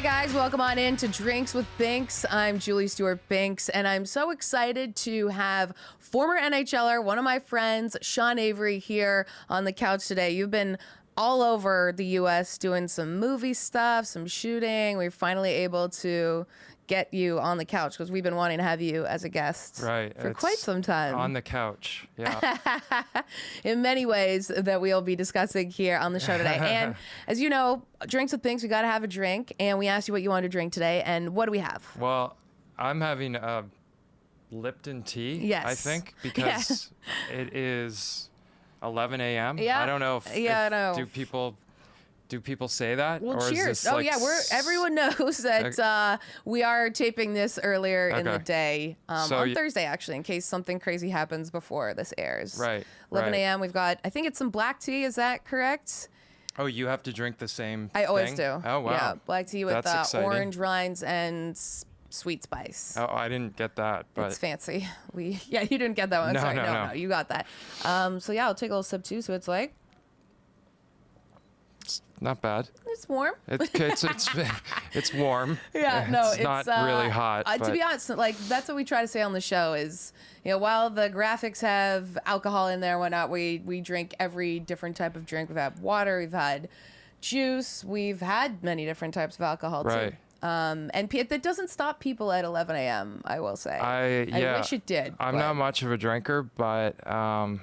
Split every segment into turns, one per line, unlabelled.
Hey guys, welcome on in to Drinks with Binks. I'm Julie Stewart-Binks, and I'm so excited to have former NHL'er, one of my friends, Sean Avery, here on the couch today. You've been all over the U.S. doing some movie stuff, some shooting. We're finally able to get you on the couch because we've been wanting to have you as a guest for quite some time.
On the couch, yeah.
In many ways that we'll be discussing here on the show today. And as you know, Drinks with Binks, we got to have a drink. And we asked you what you wanted to drink today. And what do we have?
Well, I'm having a Lipton tea,
yes.
I think, because it is 11 a.m.
Yeah.
I don't know if, do people say that?
Well,
or
cheers.
Is this like
everyone knows that we are taping this earlier in the day,
so
on Thursday, actually, in case something crazy happens before this airs.
Right.
11 a.m. We've got, I think it's some black tea. Is that correct?
Oh, you have to drink the same
I always do.
Oh, wow.
Yeah, black tea with orange rinds and sweet spice.
Oh, I didn't get that, but
it's fancy. You didn't get that one.
No,
Sorry,
no,
you got that. So yeah, I'll take a little sip too. So it's like,
it's not bad.
It's warm.
It's warm.
Yeah, no,
it's not really hot.
To be honest, like that's what we try to say on the show is, while the graphics have alcohol in there and whatnot, we drink every different type of drink. We've had water, we've had juice, we've had many different types of alcohol too. And that doesn't stop people at 11 a.m. I will say. I wish it did.
I'm not much of a drinker, but I'm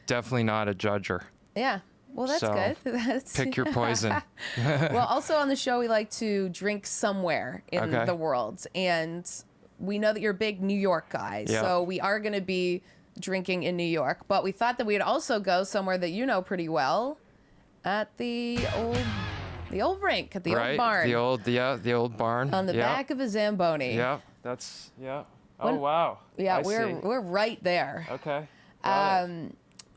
definitely not a judger.
Yeah. Well, that's good.
Pick your poison.
Well, also on the show, we like to drink somewhere in the world. And we know that you're a big New York guy.
Yeah.
So we are going to be drinking in New York. But we thought that we'd also go somewhere that you know pretty well at the old rink, at the old barn.
The old barn.
On the back of a Zamboni.
Yeah, oh, wow.
Yeah, we're right there.
Okay.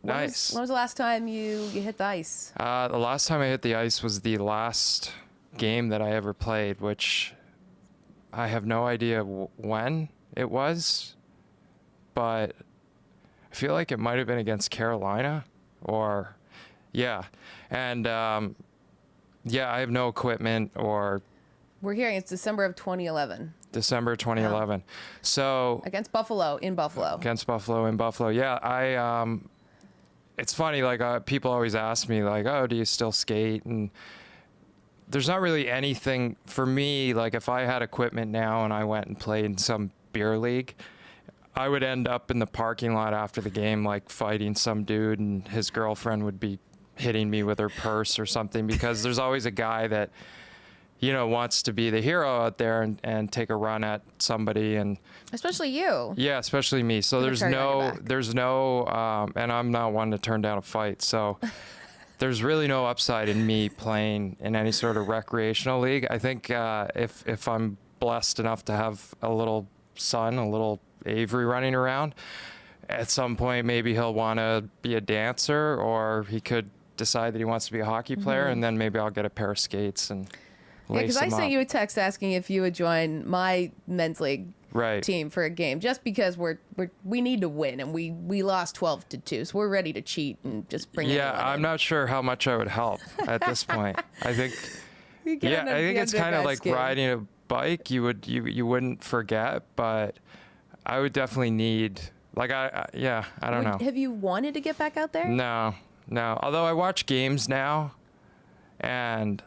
Nice. When was the last time you hit the ice?
The last time I hit the ice was the last game that I ever played, which I have no idea when it was, but I feel like it might have been against Carolina and I have no equipment or...
We're hearing it's December of 2011.
December 2011. Yeah. So...
Against Buffalo, in Buffalo.
Against Buffalo, in Buffalo. Yeah, it's funny, like, people always ask me, like, oh, do you still skate? And there's not really anything for me. Like, if I had equipment now and I went and played in some beer league, I would end up in the parking lot after the game, like, fighting some dude, and his girlfriend would be hitting me with her purse or something, because there's always a guy that, wants to be the hero out there and take a run at somebody. And
especially you.
Yeah, especially me. So there's no, and I'm not one to turn down a fight. So there's really no upside in me playing in any sort of recreational league. I think if I'm blessed enough to have a little son, a little Avery running around, at some point maybe he'll want to be a dancer, or he could decide that he wants to be a hockey player, and then maybe I'll get a pair of skates and
because I sent you a text asking if you would join my men's league team for a game, just because we need to win, and we lost 12-2, so we're ready to cheat and just bring it.
Yeah, I'm not sure how much I would help at this point. I think it's kind of like riding a bike. You wouldn't forget, but I would definitely need, like, I don't know.
Have you wanted to get back out there?
No. Although I watch games now, and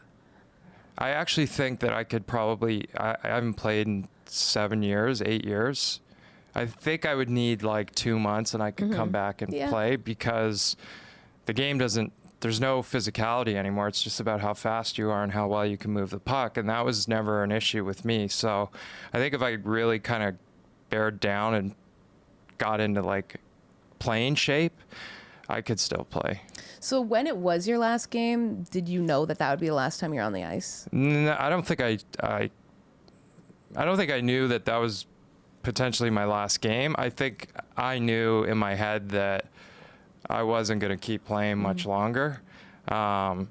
I actually think that I could probably, I haven't played in 8 years. I think I would need like 2 months and I could come back and play, because the game there's no physicality anymore. It's just about how fast you are and how well you can move the puck. And that was never an issue with me. So I think if I really kind of bared down and got into like playing shape, I could still play.
So when it was your last game, did you know that would be the last time you're on the ice?
No, I don't think I don't think I knew that was potentially my last game. I think I knew in my head that I wasn't going to keep playing much longer. I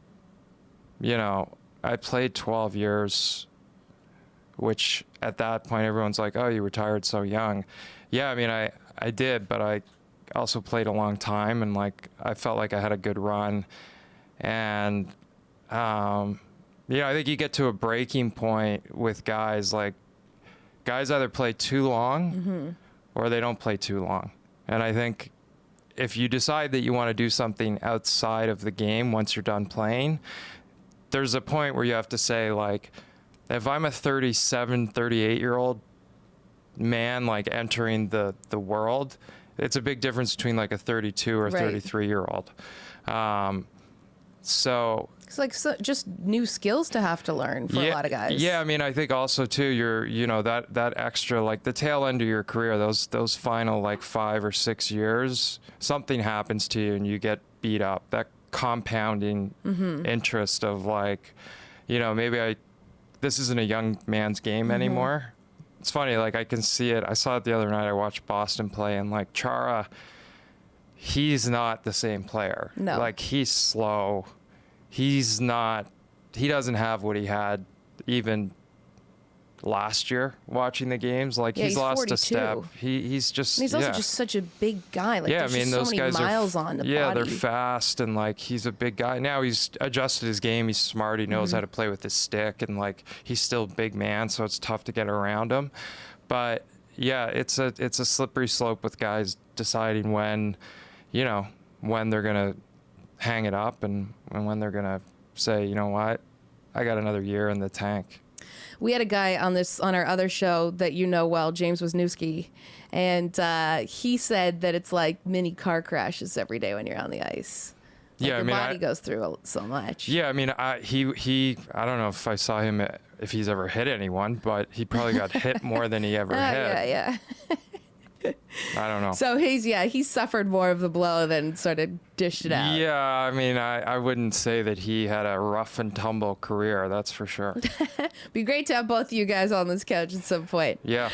played 12 years, which at that point everyone's like, oh, you retired so young. Yeah, I mean, I did, but I also played a long time, and like I felt like I had a good run, and I think you get to a breaking point with guys. Like, guys either play too long or they don't play too long. And I think if you decide that you want to do something outside of the game once you're done playing, there's a point where you have to say, like, if I'm a 37, 38-year-old man, like, entering the world, it's a big difference between, like, a 32 or 33-year-old. So
it's like just new skills to have to learn for a lot of guys.
Yeah, I mean, I think also too, that extra, like, the tail end of your career, those final, like, 5 or 6 years, something happens to you and you get beat up. That compounding interest of, like, maybe this isn't a young man's game anymore. It's funny, like, I can see it. I saw it the other night. I watched Boston play, and, like, Chara, he's not the same player.
No.
Like, he's slow. He doesn't have what he had even last year watching the games. Like, he's lost 42. A step. He's
also just such a big guy. Like, there's just
those
so many
guys
miles on the body.
Yeah, they're fast, and, like, he's a big guy. Now he's adjusted his game. He's smart. He knows how to play with his stick, and, like, he's still a big man, so it's tough to get around him. But yeah, it's a slippery slope with guys deciding when they're gonna hang it up and when they're gonna say, you know what, I got another year in the tank.
We had a guy on our other show that well, James Wisniewski, and he said that it's like mini car crashes every day when you're on the ice. Like, your body goes through so much. Yeah,
I mean, he I don't know if I saw him, if he's ever hit anyone, but he probably got hit more than he ever hit.
Yeah.
I don't know.
So he suffered more of the blow than sort of dished it out.
Yeah, I mean, I wouldn't say that he had a rough and tumble career, that's for sure.
Be great to have both of you guys on this couch at some point.
Yeah.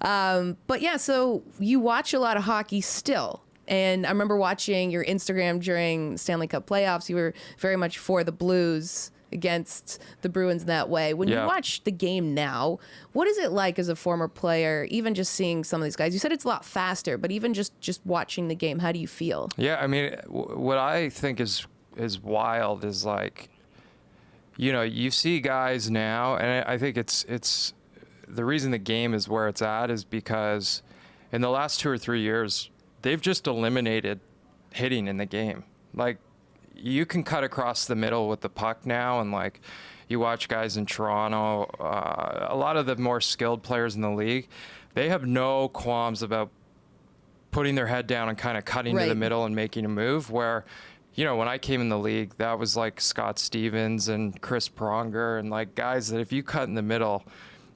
But yeah, so you watch a lot of hockey still. And I remember watching your Instagram during Stanley Cup playoffs. You were very much for the Blues against the Bruins in that way. When you watch the game now, what is it like as a former player, even just seeing some of these guys? You said it's a lot faster, but even just watching the game, how do you feel? Yeah,
I mean, what I think is wild is, like, you see guys now, and I think it's the reason the game is where it's at is because in the last 2 or 3 years, they've just eliminated hitting in the game. Like, you can cut across the middle with the puck now, and, like, you watch guys in Toronto, a lot of the more skilled players in the league, they have no qualms about putting their head down and kind of cutting to the middle and making a move, where, when I came in the league, that was like Scott Stevens and Chris Pronger and, like, guys that if you cut in the middle,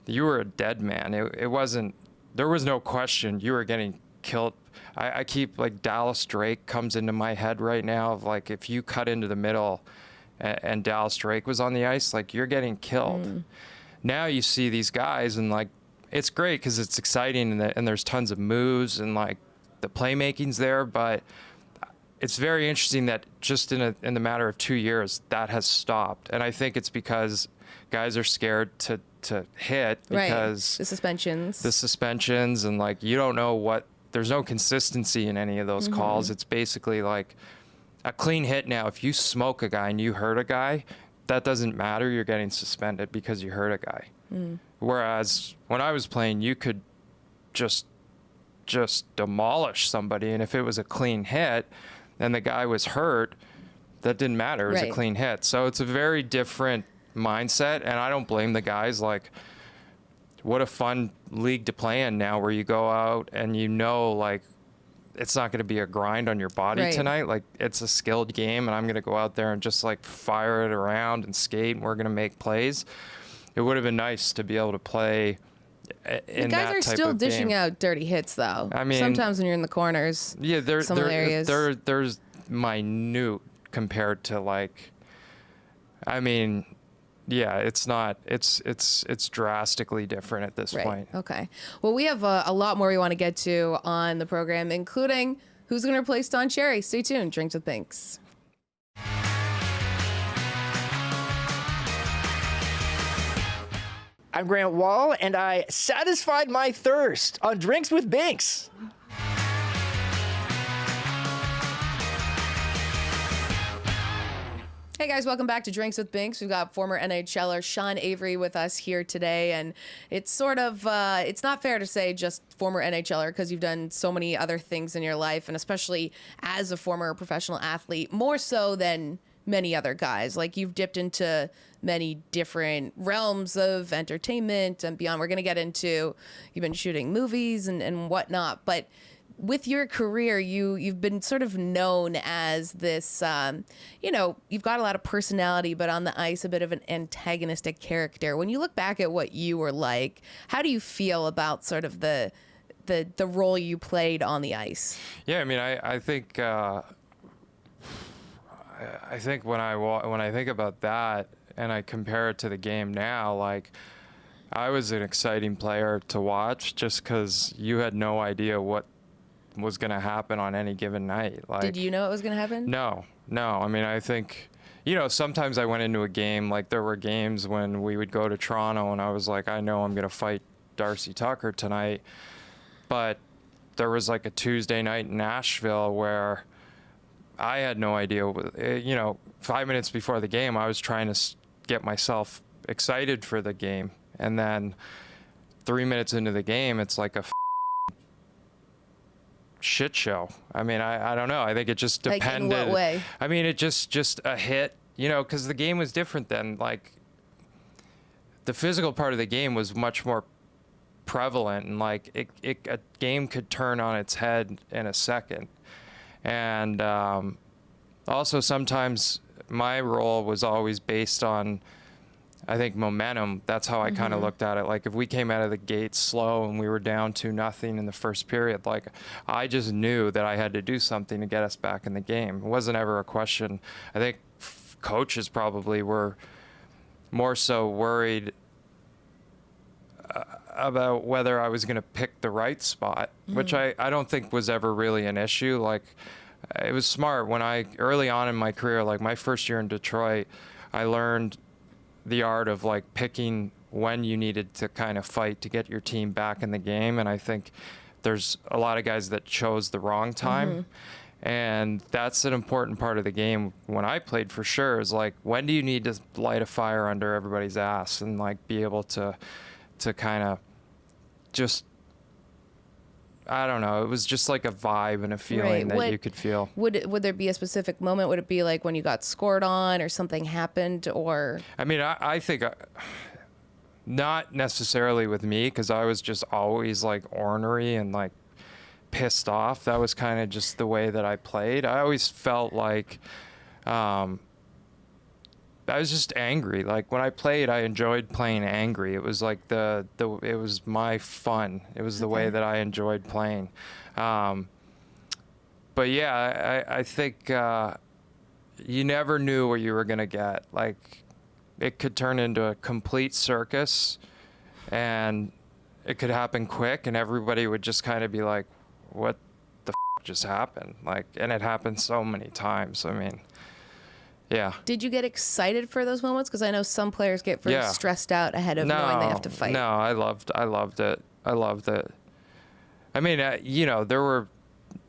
you were a dead man. It wasn't, there was no question you were getting killed. I keep, like, Dallas Drake comes into my head right now of, like, if you cut into the middle and Dallas Drake was on the ice, like, you're getting killed. Now you see these guys, and, like, it's great because it's exciting, and there's tons of moves, and, like, the playmaking's there, but it's very interesting that just in the matter of 2 years, that has stopped. And I think it's because guys are scared to hit because
the suspensions,
and, like, you don't know there's no consistency in any of those calls. It's basically like a clean hit now. If you smoke a guy and you hurt a guy, that doesn't matter. You're getting suspended because you hurt a guy. Whereas when I was playing, you could just demolish somebody, and if it was a clean hit and the guy was hurt, that didn't matter. It was a clean hit. So it's a very different mindset, and I don't blame the guys. Like, what a fun league to play in now, where you go out and like, it's not going to be a grind on your body tonight. Like, it's a skilled game, and I'm going to go out there and just, like, fire it around and skate, and we're going to make plays. It would have been nice to be able to play in that type of game.
The guys are still dishing out dirty hits, though. I mean, sometimes when you're in the corners, some areas.
There's minute compared to, like, I mean, yeah, it's not. It's drastically different at this point.
Okay. Well, we have a lot more we want to get to on the program, including who's going to replace Don Cherry. Stay tuned. Drinks with Binks.
I'm Grant Wall, and I satisfied my thirst on Drinks with Binks.
Hey guys, welcome back to Drinks with Binks. We've got former NHL'er Sean Avery with us here today, and it's sort of, it's not fair to say just former NHL'er because you've done so many other things in your life, and especially as a former professional athlete, more so than many other guys. Like, you've dipped into many different realms of entertainment and beyond. We're going to get into, you've been shooting movies and whatnot, but with your career, you've been sort of known as this, you've got a lot of personality, but on the ice, a bit of an antagonistic character. When you look back at what you were like, how do you feel about sort of the role you played on the ice?
Yeah, I mean, I think when I think about that and I compare it to the game now, like, I was an exciting player to watch just because you had no idea what was going to happen on any given night. Like,
did you know it was going to happen?
No. I mean, I think, sometimes I went into a game, like there were games when we would go to Toronto and I was like, I know I'm going to fight Darcy Tucker tonight. But there was like a Tuesday night in Nashville where I had no idea, 5 minutes before the game, I was trying to get myself excited for the game. And then 3 minutes into the game, it's like a shit show. I mean, I don't know. I think it just depended.
Like, in what way?
I mean, it just a hit, because the game was different then. Like, the physical part of the game was much more prevalent, and like a game could turn on its head in a second. And also sometimes my role was always based on, I think, momentum. That's how I kind of looked at it. Like, if we came out of the gate slow and we were down 2-0 in the first period, like, I just knew that I had to do something to get us back in the game. It wasn't ever a question. I think coaches probably were more so worried about whether I was going to pick the right spot, which I don't think was ever really an issue. Like, it was smart when early on in my career, like my first year in Detroit, I learned the art of like picking when you needed to kind of fight to get your team back in the game. And I think there's a lot of guys that chose the wrong time. And that's an important part of the game when I played, for sure, is like, when do you need to light a fire under everybody's ass and like be able to kind of just, I don't know. It was just like a vibe and a feeling that you could feel.
Would there be a specific moment? Would it be like when you got scored on or something happened, or?
I mean, I think not necessarily with me, because I was just always like ornery and like pissed off. That was kind of just the way that I played. I always felt like I was just angry. Like, when I played, I enjoyed playing angry. It was like it was my fun. It was the way that I enjoyed playing. But yeah, I think you never knew what you were going to get. Like, it could turn into a complete circus, and it could happen quick, and everybody would just kind of be like, what the just happened? Like, and it happened so many times. I mean, yeah.
Did you get excited for those moments? Because I know some players get very stressed out ahead of knowing they have to fight.
No, I loved it. I mean, there were,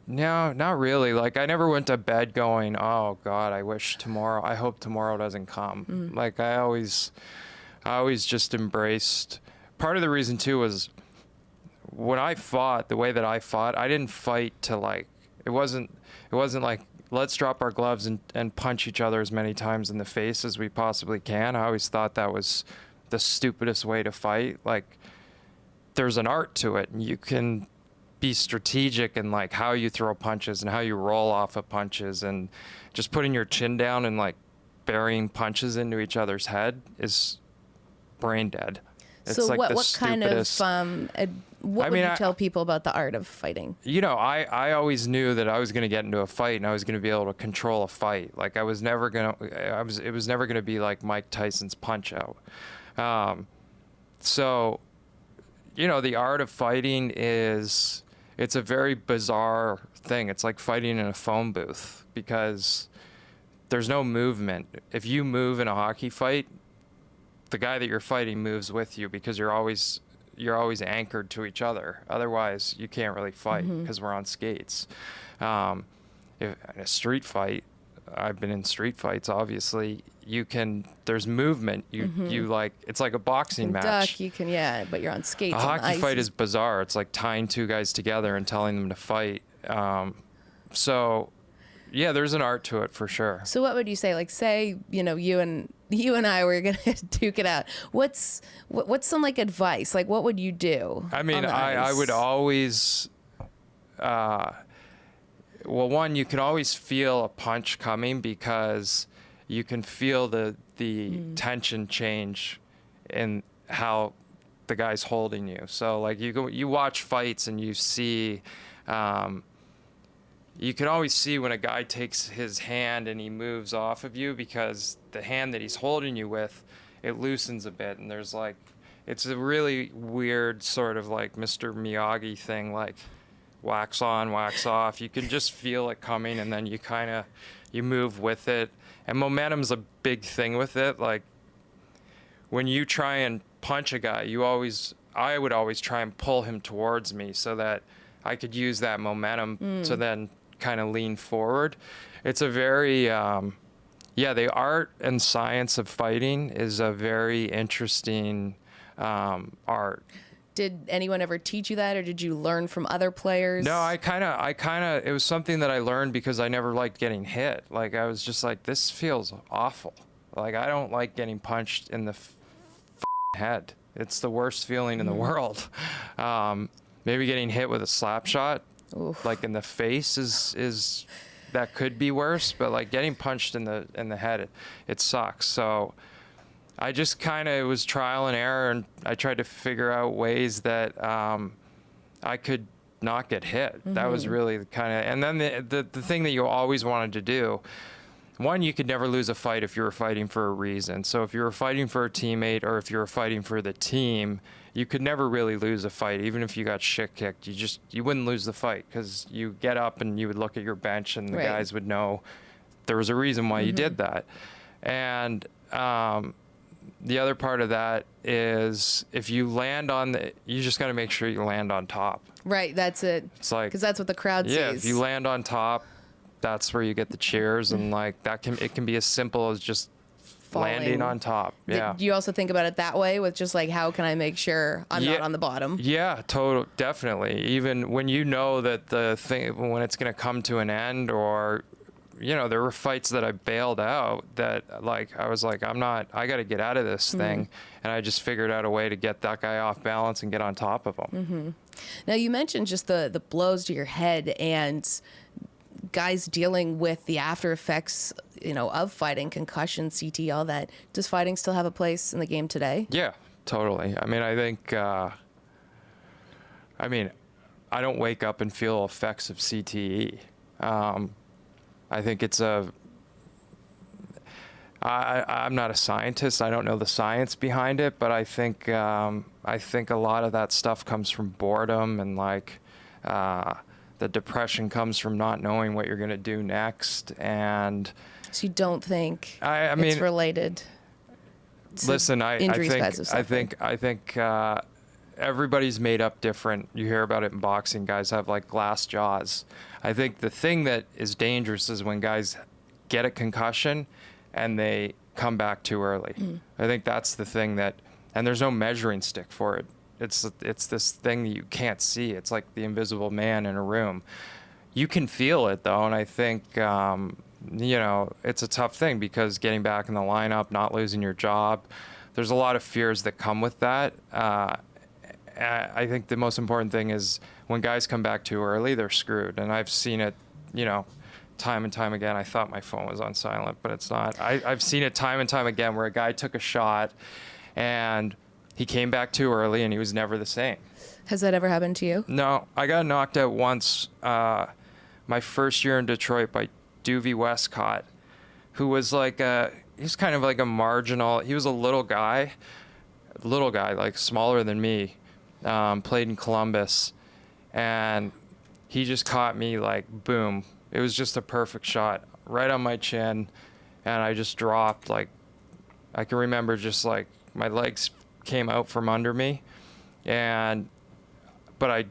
no, not really. Like, I never went to bed going, oh God, I hope tomorrow doesn't come. Like, I always just embraced. Part of the reason too was when I fought, the way that I fought, I didn't fight to like, it wasn't like, let's drop our gloves and punch each other as many times in the face as we possibly can. I always thought that was the stupidest way to fight. Like, there's an art to it, and you can be strategic in like how you throw punches and how you roll off of punches, and just putting your chin down and like burying punches into each other's head is brain dead. It's
so
like
what kind of what would you tell people about the art of fighting?
I always knew that I was going to get into a fight and I was going to be able to control a fight. Like, it was never going to be like Mike Tyson's Punch Out. So, the art of fighting it's a very bizarre thing. It's like fighting in a phone booth, because there's no movement. If you move in a hockey fight, the guy that you're fighting moves with you, because you're always anchored to each other. Otherwise, you can't really fight, because we're on skates. If in a street fight, I've been in street fights, obviously. There's movement. You like, it's like a boxing match.
Duck, you can, but you're on skates.
A hockey fight is bizarre. It's like tying two guys together and telling them to fight. So, yeah, there's an art to it for sure.
So what would you say? Like, say, you and I were gonna duke it out. What's some like advice? Like, what would you do?
I mean, I would always. Well, one, you can always feel a punch coming because you can feel the tension change in how the guy's holding you. So like you watch fights and you see, you can always see when a guy takes his hand and he moves off of you, because the hand that he's holding you with, it loosens a bit. And there's like, it's a really weird sort of like Mr. Miyagi thing, like wax on, wax off. You can just feel it coming, and then you move with it. And momentum's a big thing with it. Like when you try and punch a guy, I would always try and pull him towards me so that I could use that momentum to then kind of lean forward. It's a very, the art and science of fighting is a very interesting art.
Did anyone ever teach you that, or did you learn from other players?
No, it was something that I learned because I never liked getting hit. Like, I was just like, this feels awful. Like, I don't like getting punched in the head. It's the worst feeling in the world. Maybe getting hit with a slap shot, like in the face, is that could be worse. But like getting punched in the head, it sucks. So I just it was trial and error, and I tried to figure out ways that I could not get hit. That was really and then the thing that you always wanted to do, one, you could never lose a fight if you were fighting for a reason. So if you were fighting for a teammate or if you were fighting for the team, you could never really lose a fight. Even if you got shit kicked, you wouldn't lose the fight, because you get up and you would look at your bench and the guys would know there was a reason why you did that. And the other part of that is, if you land you just got to make sure you land on top. Right,
that's it.
It's like,
because that's what the crowd sees.
Yeah, if you land on top, that's where you get the cheers, and like it can be as simple as just landing on top. Yeah.
Do you also think about it that way, with just like, how can I make sure I'm not on the bottom?
Yeah, definitely. Even when you know that when it's going to come to an end, or there were fights that I bailed out that, like, I was like, I got to get out of this thing. And I just figured out a way to get that guy off balance and get on top of him.
Now, you mentioned just the blows to your head and guys dealing with the after effects, of fighting, concussion, CT, all that. Does fighting still have a place in the game today?
Yeah, totally. I mean, I think, I don't wake up and feel effects of CTE. I think it's I'm not a scientist. I don't know the science behind it, but I think a lot of that stuff comes from boredom, and like the depression comes from not knowing what you're going to do next. And
so you don't think it's related to
listen,
injuries guys have suffered?
I think everybody's made up different. You hear about it in boxing. Guys have like glass jaws. I think the thing that is dangerous is when guys get a concussion and they come back too early. I think that's the thing and there's no measuring stick for it. It's this thing that you can't see. It's like the invisible man in a room. You can feel it though, and I think it's a tough thing, because getting back in the lineup, not losing your job, there's a lot of fears that come with that. I think the most important thing is when guys come back too early, they're screwed. And I've seen it, time and time again. I thought my phone was on silent, but it's not. I've seen it time and time again where a guy took a shot and he came back too early and he was never the same.
Has that ever happened to you?
No, I got knocked out once my first year in Detroit by Duvie Westcott, who was like he's kind of like a marginal. He was a little guy, like smaller than me. Played in Columbus, and he just caught me like boom. It was just a perfect shot right on my chin, and I just dropped. Like, I can remember just like my legs came out from under me, but I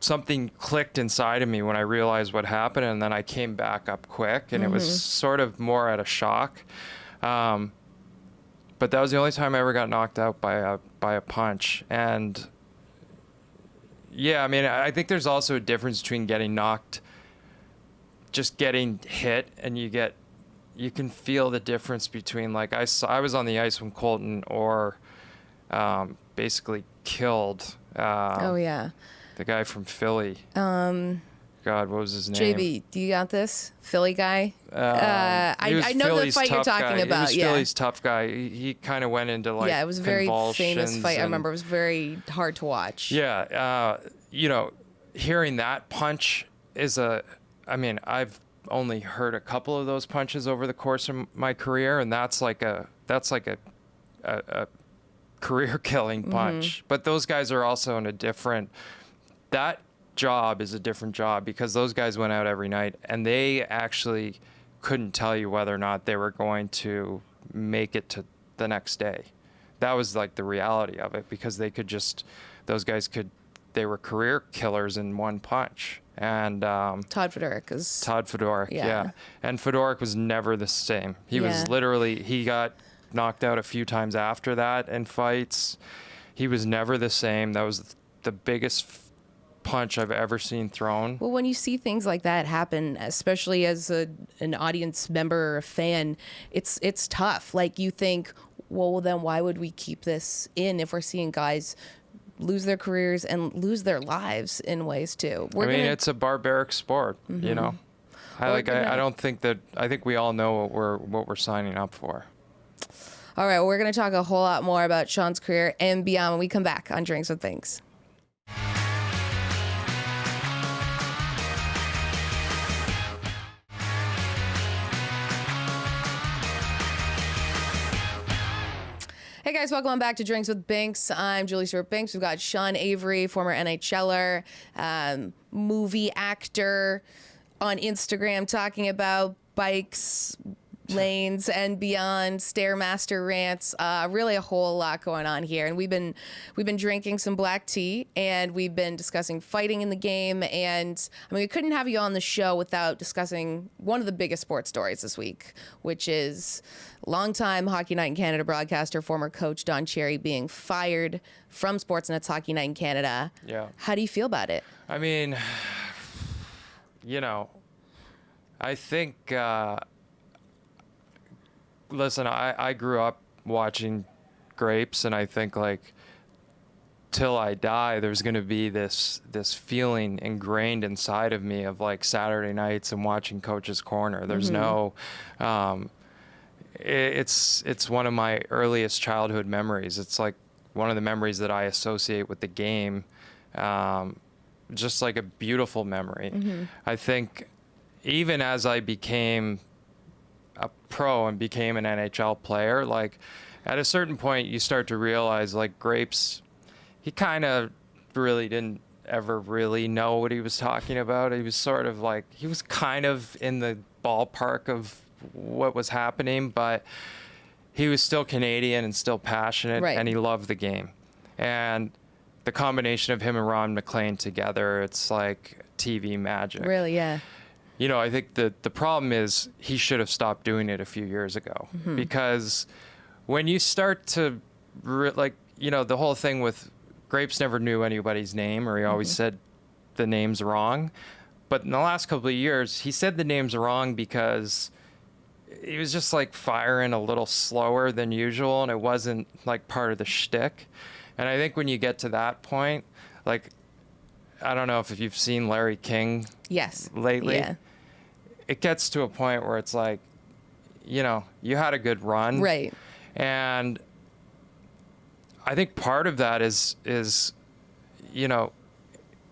something clicked inside of me when I realized what happened, and then I came back up quick, and it was sort of more at a shock. But that was the only time I ever got knocked out by a punch. And yeah, I mean, I think there's also a difference between getting knocked, just getting hit, and you can feel the difference between, like, I was on the ice when Colton Orr basically killed the guy from Philly. God, what was his name?
JB, do you got this? Philly guy? I know
Philly's
the fight you're talking about.
He was Philly's tough guy. He kind of went into, like,
it was a very famous fight. I
and,
remember it was very hard to watch.
Yeah, hearing that punch is I mean, I've only heard a couple of those punches over the course of my career, and that's like a career-killing punch. But those guys are also in a different. That job is a different job because those guys went out every night, and they actually couldn't tell you whether or not they were going to make it to the next day. That was like the reality of it, because they were career killers in one punch. And
Todd Fedoruk,
yeah. And Fedoruk was never the same. He was literally, he got knocked out a few times after that in fights. He was never the same. That was the biggest punch I've ever seen thrown.
Well, when you see things like that happen, especially as an audience member or a fan, it's tough. Like, you think, well, then why would we keep this in if we're seeing guys lose their careers and lose their lives in ways too?
It's a barbaric sport, you know. I think we all know what we're signing up for.
All right, well, we're going to talk a whole lot more about Sean's career and beyond when we come back on Drinks with Binks. Hey guys, welcome back to Drinks with Binks. I'm Julie Stewart-Binks. We've got Sean Avery, former NHL'er, movie actor, on Instagram talking about bikes, lanes, and beyond, Stairmaster rants. Really a whole lot going on here. And we've been drinking some black tea, and we've been discussing fighting in the game. And I mean, we couldn't have you on the show without discussing one of the biggest sports stories this week, which is longtime Hockey Night in Canada broadcaster, former coach Don Cherry being fired from Sportsnet's Hockey Night in Canada.
Yeah.
How do you feel about it?
I mean, I think, listen, I grew up watching Grapes, and I think, like, till I die, there's going to be this feeling ingrained inside of me of, like, Saturday nights and watching Coach's Corner. There's no, it's one of my earliest childhood memories. It's like one of the memories that I associate with the game, just like a beautiful memory. I think even as I became a pro and became an NHL player, like, at a certain point you start to realize, like, Grapes, he kind of really didn't ever really know what he was talking about. He was sort of like, he was kind of in the ballpark of what was happening, but he was still Canadian and still passionate, and he loved the game. And the combination of him and Ron MacLean together, it's like TV magic.
Really, yeah.
I think the problem is he should have stopped doing it a few years ago, because when you start to, the whole thing with Grapes never knew anybody's name, or he always said the names wrong. But in the last couple of years, he said the names wrong because he was just, like, firing a little slower than usual, and it wasn't, like, part of the shtick. And I think when you get to that point, like, I don't know if you've seen Larry King lately. Yeah. It gets to a point where it's like, you had a good run.
Right.
And I think part of that is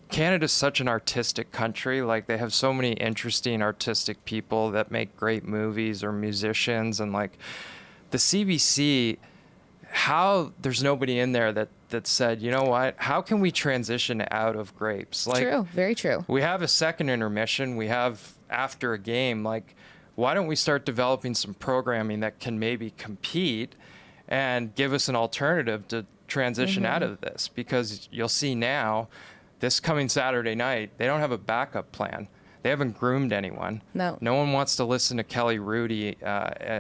Canada's such an artistic country. Like, they have so many interesting artistic people that make great movies, or musicians, and, like, the CBC, how there's nobody in there that said, you know what, how can we transition out of Grapes? Like,
true, very true.
We have a second intermission. We have after a game. Like, why don't we start developing some programming that can maybe compete and give us an alternative to transition out of this? Because you'll see now this coming Saturday night, they don't have a backup plan. They haven't groomed anyone.
No.
No one wants to listen to Kelly Rudy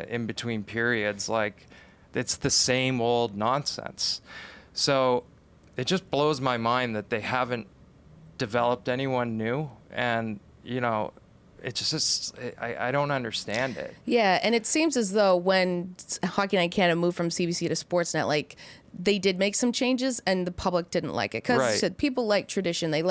in between periods. Like, it's the same old nonsense. So it just blows my mind that they haven't developed anyone new. And, you know, it's just, I don't understand it.
Yeah, and it seems as though when Hockey Night in Canada moved from CBC to Sportsnet, like, they did make some changes and the public didn't like it. Because people like tradition. They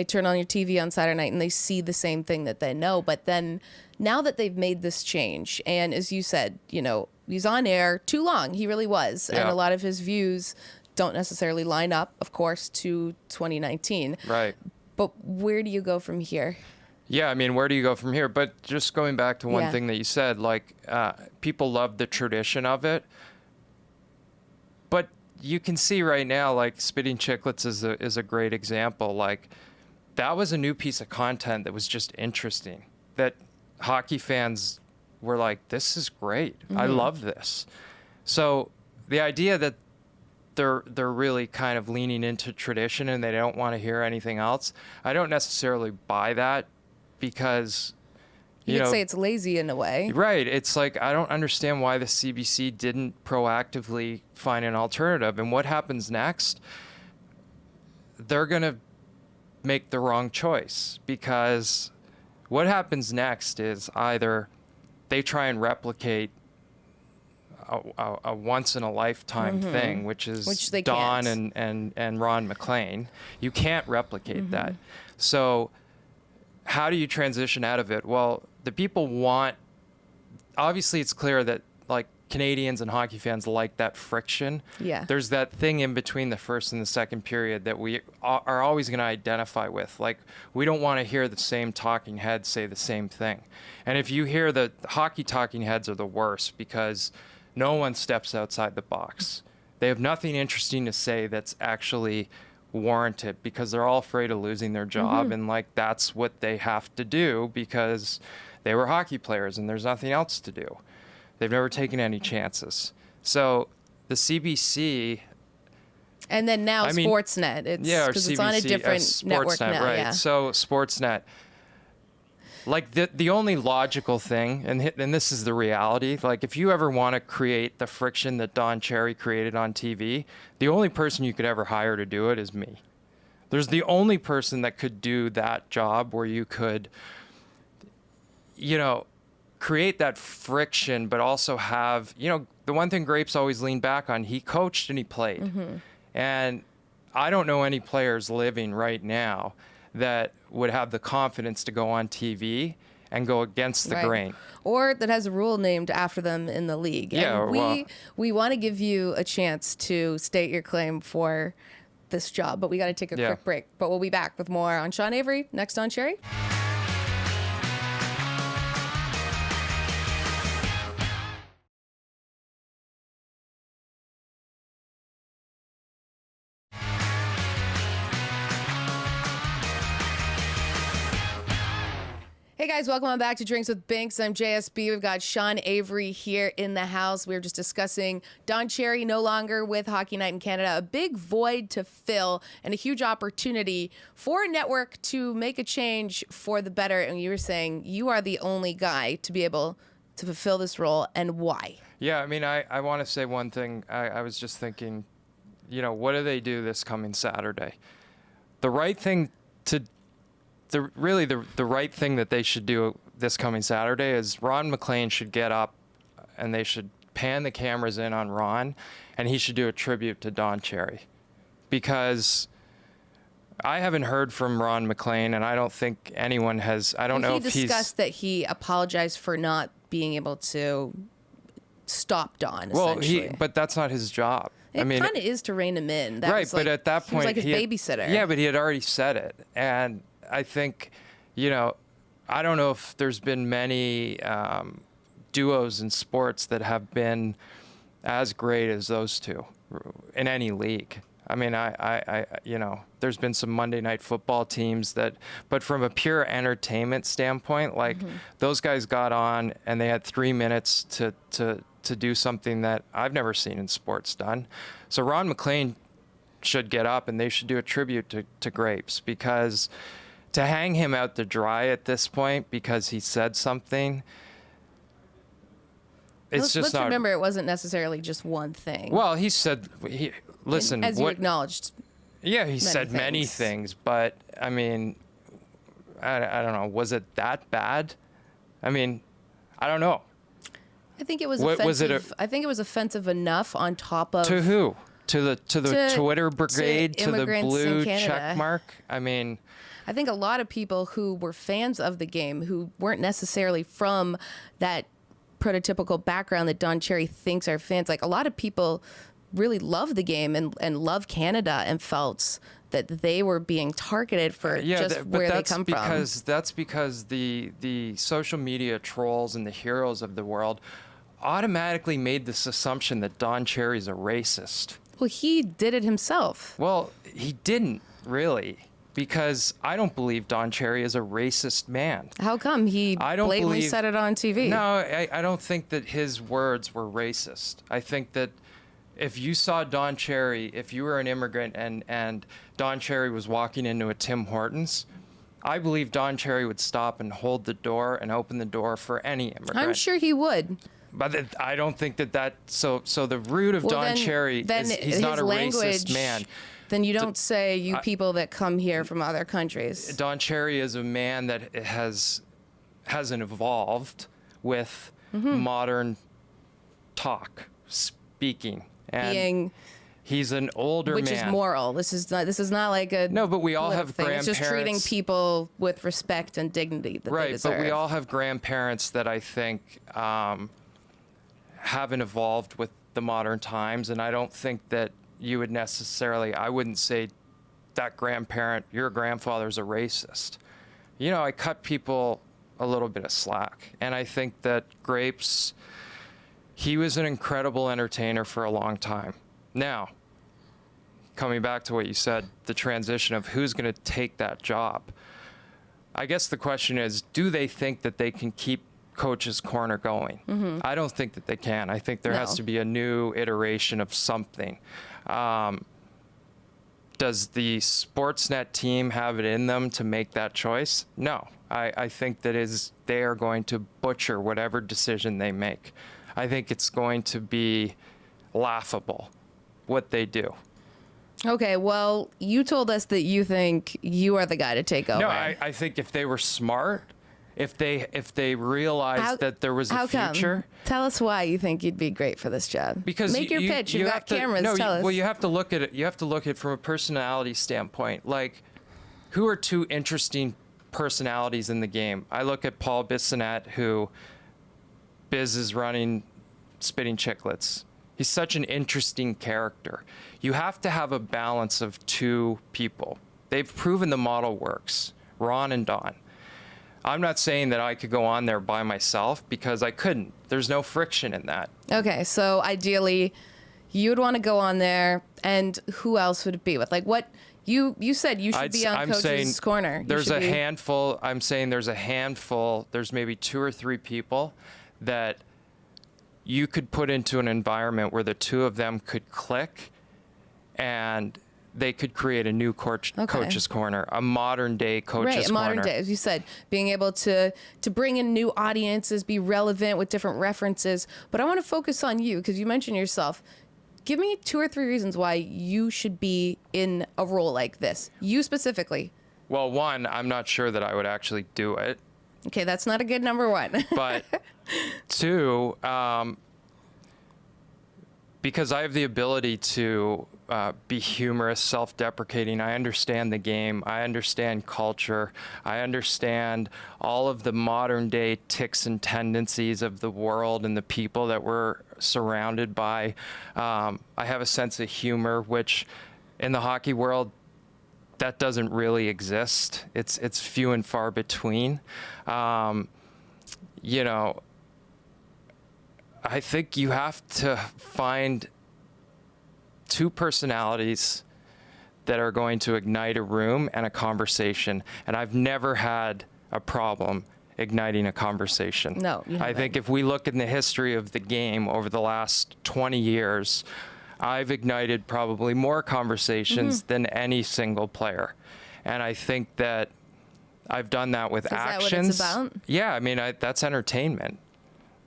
turn on your TV on Saturday night and they see the same thing that they know. But then now that they've made this change, and as you said, you know, he's on air too long. He really was. Yeah. And a lot of his views don't necessarily line up, of course, to 2019.
Right.
But where do you go from here?
Yeah, I mean, where do you go from here? But just going back to one thing that you said, like, people love the tradition of it. But you can see right now, like, Spitting Chicklets is a great example. Like, that was a new piece of content that was just interesting, that hockey fans were like, this is great. Mm-hmm. I love this. So the idea that they're really kind of leaning into tradition and they don't want to hear anything else, I don't necessarily buy that, because you could
say it's lazy in a way.
Right. It's like, I don't understand why the CBC didn't proactively find an alternative. And what happens next? They're going to make the wrong choice, because what happens next is either they try and replicate a once in a lifetime thing, which they Don and Ron MacLean. You can't replicate that. So how do you transition out of it? Well, the people want, obviously it's clear that, like, Canadians and hockey fans like that friction.
Yeah.
There's that thing in between the first and the second period that we are always going to identify with. Like, we don't want to hear the same talking heads say the same thing. And if you hear the hockey talking heads are the worst, because no one steps outside the box. They have nothing interesting to say that's actually warranted, because they're all afraid of losing their job. And, like, that's what they have to do, because they were hockey players and there's nothing else to do. They've never taken any chances. So the CBC,
and then now Sportsnet, because it's on a different network now.
Right.
Yeah.
So Sportsnet, like, the only logical thing, and this is the reality, like, if you ever want to create the friction that Don Cherry created on TV, the only person you could ever hire to do it is me. There's the only person that could do that job, where you could, you know, create that friction, but also have, you know, the one thing Grapes always leaned back on, he coached and he played. And I don't know any players living right now that would have the confidence to go on TV and go against the grain.
Or that has a rule named after them in the league.
Yeah,
and we want to give you a chance to state your claim for this job, but we got to take a quick break. But we'll be back with more on Sean Avery next on Cherry. Hey guys, welcome back to Drinks with Binks. I'm JSB. We've got Sean Avery here in the house. We were just discussing Don Cherry no longer with Hockey Night in Canada, a big void to fill and a huge opportunity for a network to make a change for the better. And you were saying you are the only guy to be able to fulfill this role, and why?
Yeah, I mean, I want to say one thing. I was just thinking, you know, what do they do this coming Saturday? The right thing to The right thing that they should do this coming Saturday is Ron MacLean should get up and they should pan the cameras in on Ron, and he should do a tribute to Don Cherry, because I haven't heard from Ron MacLean, and I don't think anyone has. I don't know if
he discussed that he apologized for not being able to stop Don.
Well, but that's not his job.
It kind of is to rein him in.
Right, but at that point,
he was like his babysitter.
Yeah, but he had already said it, and I think, you know, I don't know if there's been many duos in sports that have been as great as those two in any league. I mean, I you know, there's been some Monday Night Football teams that, but from a pure entertainment standpoint, like, those guys got on and they had 3 minutes to do something that I've never seen in sports done. So Ron MacLean should get up and they should do a tribute to Grapes, because to hang him out to dry at this point because he said something, it's
let's
not.
remember, it wasn't necessarily just one thing.
Well, he said, listen,
as you acknowledged.
Yeah, he said many things, but I mean, I don't know. Was it that bad? I mean, I don't know.
I think it was offensive. I think it was offensive enough on top of.
To who? To the Twitter brigade, to the blue check mark? I mean,
I think a lot of people who were fans of the game, who weren't necessarily from that prototypical background that Don Cherry thinks are fans, like a lot of people really love the game and love Canada and felt that they were being targeted for where they come from.
That's because the social media trolls and the heroes of the world automatically made this assumption that Don Cherry's a racist.
Well, he did it himself.
Well, he didn't really, because I don't believe Don Cherry is a racist man.
How come? He blatantly said it on TV.
No, I don't think that his words were racist. I think that if you saw Don Cherry, if you were an immigrant and Don Cherry was walking into a Tim Hortons, I believe Don Cherry would stop and hold the door and open the door for any immigrant.
I'm sure he would.
But I don't think that so the root of Don Cherry is he's not a racist man.
Then you don't say you people that come here from other countries.
Don Cherry is a man that hasn't evolved with modern talk, speaking, and he's an older man.
Which is moral. This is not like a
no, but we all have
thing.
grandparents.
It's just treating people with respect and dignity that they deserve.
But we all have grandparents that I think haven't evolved with the modern times, and I don't think that you would necessarily, I wouldn't say that grandparent, your grandfather's a racist. You know, I cut people a little bit of slack, and I think that Grapes, he was an incredible entertainer for a long time. Now, coming back to what you said, the transition of who's going to take that job, I guess the question is, do they think that they can keep Coach's Corner going? I don't think that they can. I think there has to be a new iteration of something. Does the Sportsnet team have it in them to make that choice? No. I think that they are going to butcher whatever decision they make. I think it's going to be laughable what they do.
Okay, well, you told us that you think you are the guy to take over.
No, I think if they were smart, if they realized that there was a future.
Tell us why you think you'd be great for this job.
Because
make your pitch. You've got cameras. Tell us.
Well, you have to look at it. You have to look at it from a personality standpoint. Like, who are two interesting personalities in the game? I look at Paul Bissonnette, who Biz is running Spitting Chicklets. He's such an interesting character. You have to have a balance of two people. They've proven the model works, Ron and Don. I'm not saying that I could go on there by myself, because I couldn't. There's no friction in that. Okay,
so ideally, you'd want to go on there, and who else would it be with? Like, what you said you should be on Coach's Corner.
There's a handful. I'm saying there's a handful. There's maybe 2 or 3 people that you could put into an environment where the two of them could click, and they could create a new Coach's Corner, a modern day Coach's Corner.
Right, modern day, as you said, being able to bring in new audiences, be relevant with different references. But I want to focus on you, because you mentioned yourself. Give me 2 or 3 reasons why you should be in a role like this. You specifically.
Well, 1, I'm not sure that I would actually do it.
Okay, that's not a good number 1.
But 2, because I have the ability to be humorous, self-deprecating. I understand the game. I understand culture. I understand all of the modern day tics and tendencies of the world and the people that we're surrounded by. I have a sense of humor, which in the hockey world, that doesn't really exist. It's few and far between. You know, I think you have to find 2 personalities that are going to ignite a room and a conversation. And I've never had a problem igniting a conversation.
No, you haven't.
I think if we look in the history of the game over the last 20 years, I've ignited probably more conversations than any single player. And I think that I've done that with actions.
Is that what it's about?
Yeah, I mean, that's entertainment.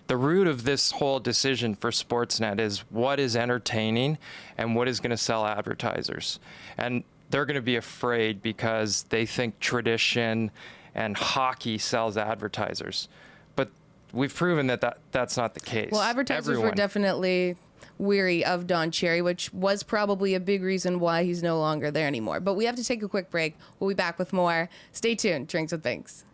The root of this whole decision for Sportsnet is what is entertaining and what is going to sell advertisers. And they're going to be afraid because they think tradition and hockey sells advertisers. But we've proven that that's not the case.
Well, advertisers were definitely weary of Don Cherry, which was probably a big reason why he's no longer there anymore. But we have to take a quick break. We'll be back with more. Stay tuned. Drinks with Binks.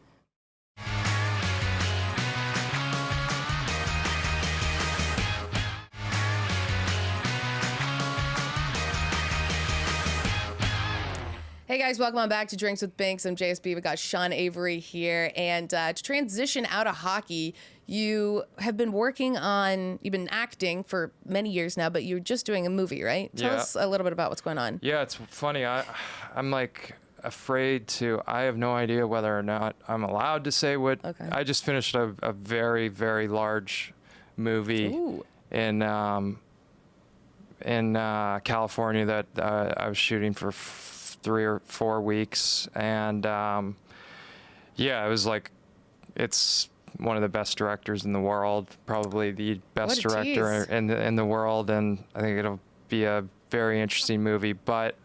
Hey guys, welcome on back to Drinks with Binks. I'm JSB. We got Sean Avery here. And to transition out of hockey, you have been you've been acting for many years now, but you're just doing a movie, right? Tell us a little bit about what's going on.
Yeah, it's funny. I'm like afraid to, I have no idea whether or not I'm allowed to say what.
Okay.
I just finished a very, very large movie in California that I was shooting for 3 or 4 weeks, and it was like, it's one of the best directors in the world, probably the best director in the world, and I think it'll be a very interesting movie. But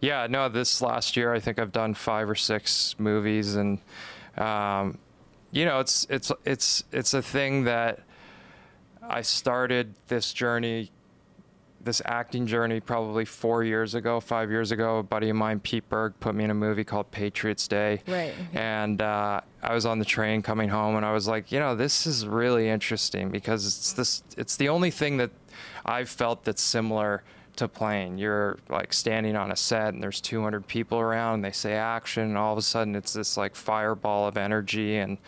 this last year I think I've done 5 or 6 movies, and it's a thing that I started this acting journey probably 5 years ago. A buddy of mine, Pete Berg, put me in a movie called Patriots Day.
Right.
And I was on the train coming home, and I was like, this is really interesting because it's the only thing that I've felt that's similar to playing. You're like standing on a set and there's 200 people around and they say action, and all of a sudden it's this like fireball of energy, and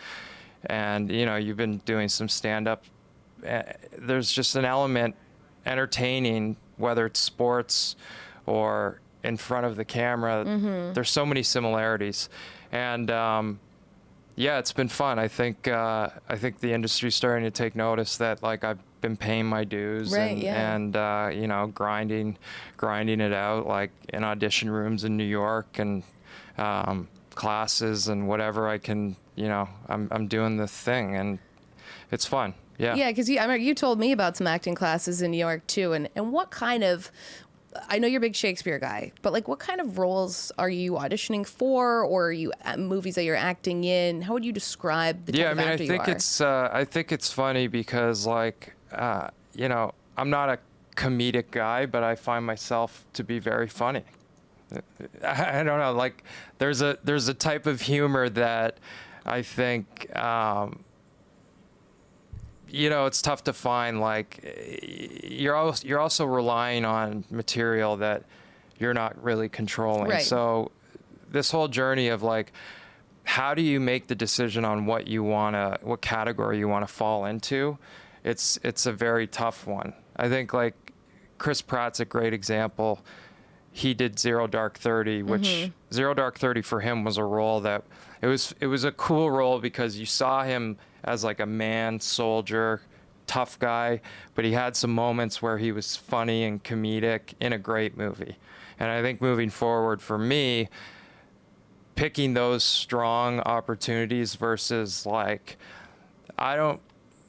you've been doing some stand-up. There's just an element entertaining, whether it's sports or in front of the camera. There's so many similarities, and it's been fun. I think the industry's starting to take notice that like I've been paying my dues, and grinding it out, like in audition rooms in New York and classes and whatever I can. I'm doing the thing, and it's fun. Yeah,
because I remember you told me about some acting classes in New York too, and what kind of, I know you're a big Shakespeare guy, but like what kind of roles are you auditioning for, or are you movies that you're acting in? How would you describe the type of actor you are?
I think it's funny because like I'm not a comedic guy, but I find myself to be very funny. I don't know, like there's a type of humor that I think it's tough to find. Like you're also relying on material that you're not really controlling.
Right.
So this whole journey of like, how do you make the decision on what category you want to fall into? It's a very tough one. I think like Chris Pratt's a great example. He did Zero Dark 30, which Zero Dark 30 for him was a role that it was a cool role because you saw him as like a man soldier, tough guy, but he had some moments where he was funny and comedic in a great movie. And I think moving forward for me, picking those strong opportunities versus like,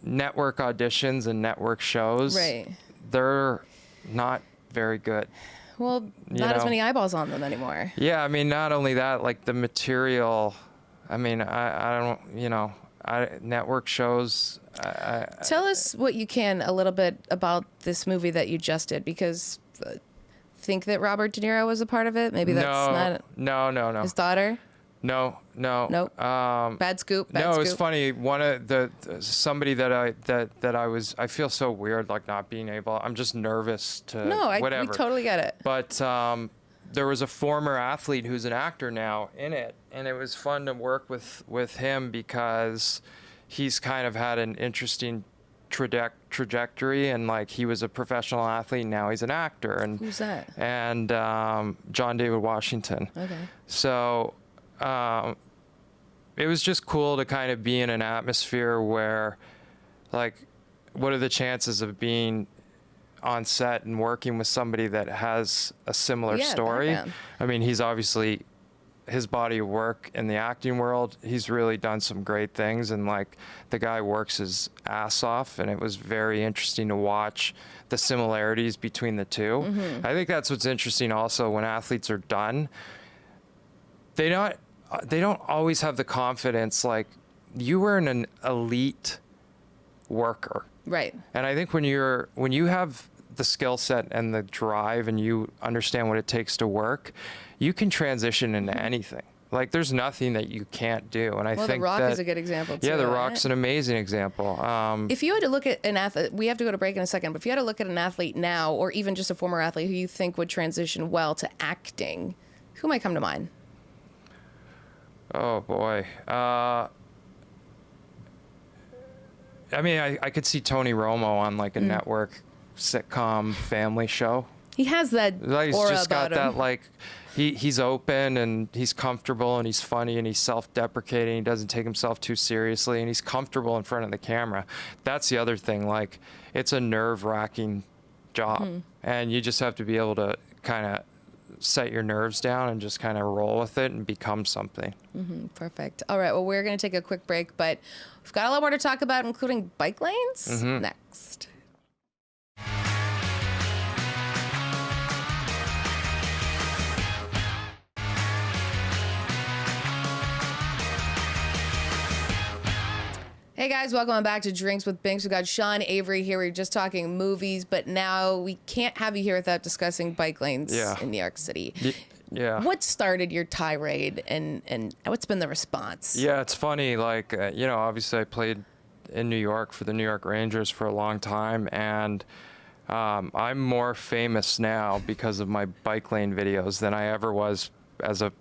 network auditions and network shows,
right,
they're not very good.
Well, not as many eyeballs on them anymore.
Yeah, I mean, not only that, like the material, I mean, I don't, network shows.
Tell us what you can a little bit about this movie that you just did, because think that Robert De Niro was a part of it. Maybe that's not.
No.
His daughter.
No.
Nope. Bad scoop.
No, it was funny. One of somebody that I feel so weird, like not being able. I'm just nervous to.
No,
whatever.
We totally get it.
But there was a former athlete who's an actor now in it, and it was fun to work with him because he's kind of had an interesting trajectory, and like he was a professional athlete, now he's an actor. And
who's that?
And John David Washington.
Okay.
So it was just cool to kind of be in an atmosphere where, like, what are the chances of being on set and working with somebody that has a similar story.
background.
I mean, he's obviously, his body of work in the acting world, he's really done some great things, and like the guy works his ass off, and it was very interesting to watch the similarities between the two. I think that's what's interesting also when athletes are done. They don't always have the confidence, like you were an elite worker.
Right.
And I think when you have the skill set and the drive and you understand what it takes to work, you can transition into anything. Like there's nothing that you can't do. And I think
The Rock
that,
is a good example too.
yeah, The
right?
Rock's an amazing example.
If you had to look at an athlete, we have to go to break in a second, but if you had to look at an athlete now, or even just a former athlete who you think would transition well to acting, who might come to mind?
Oh boy. I mean, I could see Tony Romo on like a network sitcom family show.
He has that
Like, he's
aura
just got
about him.
that, like, he's open and he's comfortable and he's funny and he's self-deprecating. He doesn't take himself too seriously and he's comfortable in front of the camera. That's the other thing. Like, it's a nerve-wracking job, and you just have to be able to kind of set your nerves down and just kind of roll with it and become something.
Perfect. All right. Well, we're going to take a quick break, but we've got a lot more to talk about, including bike lanes next. Hey guys, welcome back to Drinks with Binks. We've got Sean Avery here. We were just talking movies, but now we can't have you here without discussing bike lanes in New York City.
Yeah.
What started your tirade, and what's been the response?
Yeah, it's funny. Like, you know, obviously I played in New York for the New York Rangers for a long time, and I'm more famous now because of my bike lane videos than I ever was as a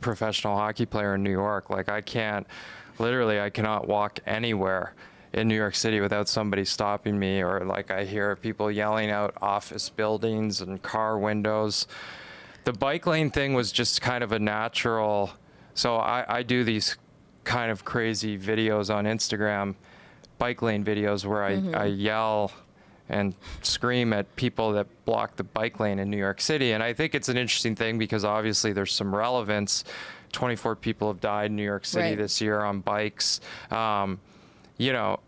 professional hockey player in New York. Like, I cannot walk anywhere in New York City without somebody stopping me, or like I hear people yelling out office buildings and car windows. The bike lane thing was just kind of a natural. So I do these kind of crazy videos on Instagram, bike lane videos, where I yell and scream at people that block the bike lane in New York City. And I think it's an interesting thing because obviously there's some relevance. 24 people have died in New York City this year on bikes. You know,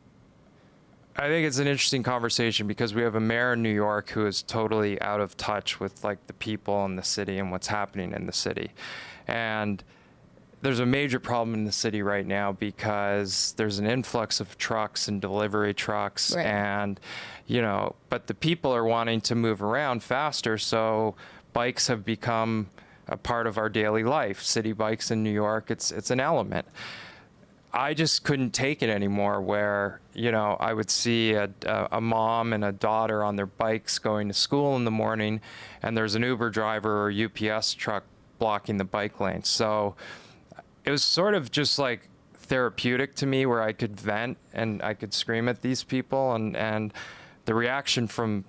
I think it's an interesting conversation because we have a mayor in New York who is totally out of touch with like the people in the city and what's happening in the city. And there's a major problem in the city right now because there's an influx of trucks and delivery trucks, and, you know, but the people are wanting to move around faster. So bikes have become a part of our daily life. City bikes in New York, it's an element. I just couldn't take it anymore where, you know, I would see a mom and a daughter on their bikes going to school in the morning, and there's an Uber driver or UPS truck blocking the bike lane. So it was sort of just like therapeutic to me, where I could vent and I could scream at these people, and the reaction from,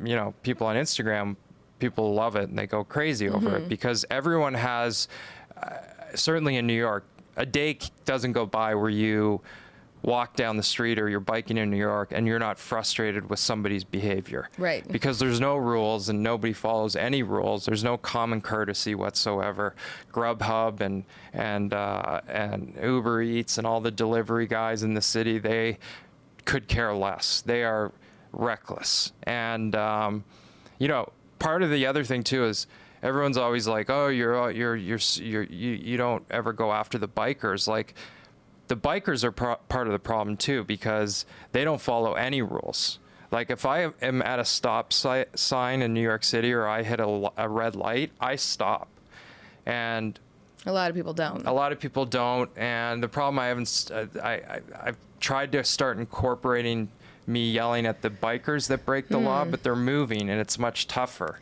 you know, people on Instagram, people love it and they go crazy over it because everyone has, certainly in New York, a day doesn't go by where you walk down the street or you're biking in New York and you're not frustrated with somebody's behavior.
Right.
Because there's no rules and nobody follows any rules. There's no common courtesy whatsoever. Grubhub and Uber Eats and all the delivery guys in the city, they could care less. They are reckless. And, you know, part of the other thing too is everyone's always like, oh, you don't ever go after the bikers. Like, the bikers are part of the problem too, because they don't follow any rules. Like, if I am at a stop sign in New York City or I hit a red light, I stop. And
A lot of people don't.
a lot of people don't. And the problem I've tried to start incorporating me yelling at the bikers that break the law, but they're moving and it's much tougher.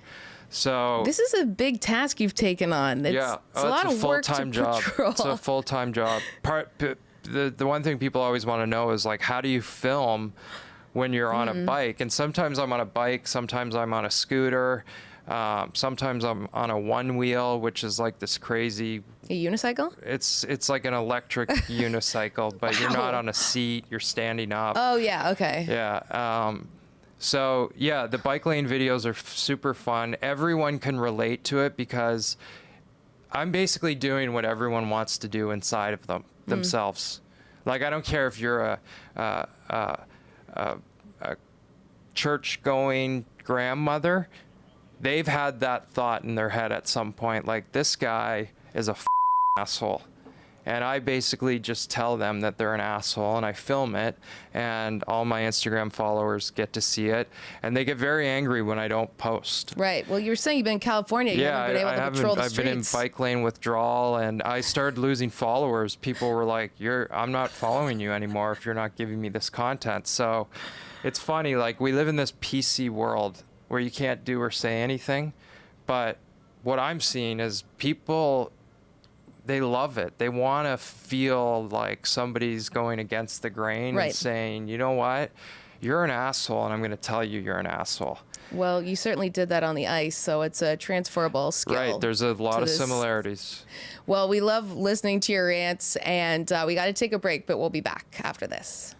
So
This is a big task you've taken on. It's a lot of work to patrol.
It's a full-time job. The one thing people always want to know is, like, how do you film when you're on a bike? And sometimes I'm on a bike, sometimes I'm on a scooter, sometimes I'm on a one wheel, which is like this crazy.
A unicycle?
It's like an electric unicycle, but you're not on a seat. You're standing up.
Oh yeah. Okay.
Yeah. So yeah, the bike lane videos are super fun. Everyone can relate to it because I'm basically doing what everyone wants to do inside of themselves. Like, I don't care if you're a church-going grandmother. They've had that thought in their head at some point, like, this guy is a asshole. And I basically just tell them that they're an asshole, and I film it, and all my Instagram followers get to see it, and they get very angry when I don't post.
Right. Well, you were saying you've been in California. You haven't been able to patrol the
I've
streets.
been in bike lane withdrawal, and I started losing followers. People were like, I'm not following you anymore if you're not giving me this content. So it's funny, like, we live in this PC world where you can't do or say anything, but what I'm seeing is people, they love it. They want to feel like somebody's going against the grain and saying, you know what, you're an asshole, and I'm going to tell you you're an asshole.
Well, you certainly did that on the ice, so it's a transferable skill.
Right, there's a lot of similarities.
Well, we love listening to your rants, and we got to take a break, but we'll be back after this.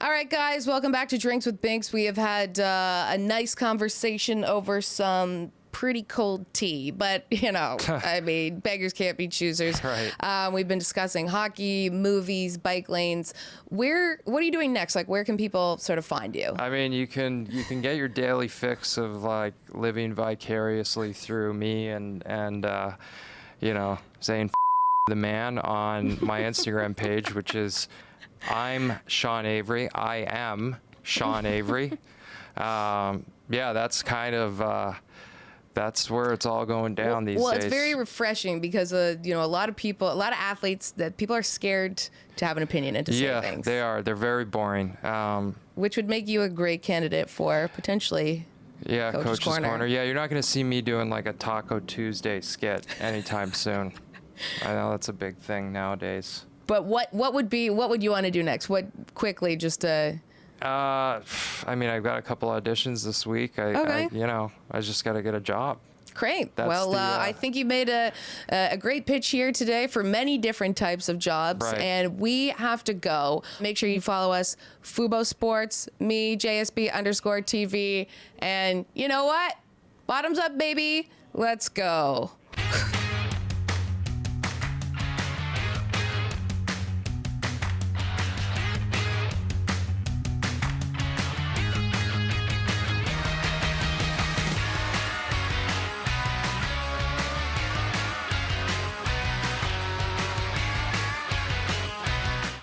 All right, guys, welcome back to Drinks with Binks. We have had a nice conversation over some pretty cold tea, but, you know, I mean, beggars can't be choosers.
Right.
We've been discussing hockey, movies, bike lanes. What are you doing next? Like, where can people sort of find you?
I mean, you can get your daily fix of, like, living vicariously through me and you know, saying the man on my Instagram page, which is I'm Sean Avery. I am Sean Avery. Yeah, that's kind of that's where it's all going down these days.
Well, it's very refreshing because you know, a lot of athletes, that people are scared to have an opinion and to say things.
Yeah, they are. They're very boring.
Which would make you a great candidate for potentially.
Yeah, Coach's Corner. Yeah, you're not going to see me doing like a Taco Tuesday skit anytime soon. I know that's a big thing nowadays.
But what would you want to do next? What quickly just
I mean, I've got a couple auditions this week. I just got to get a job.
Great. Well, I think you made a great pitch here today for many different types of jobs, and we have to go. Make sure you follow us, Fubo Sports, me, JSB_TV, and you know what? Bottoms up, baby. Let's go.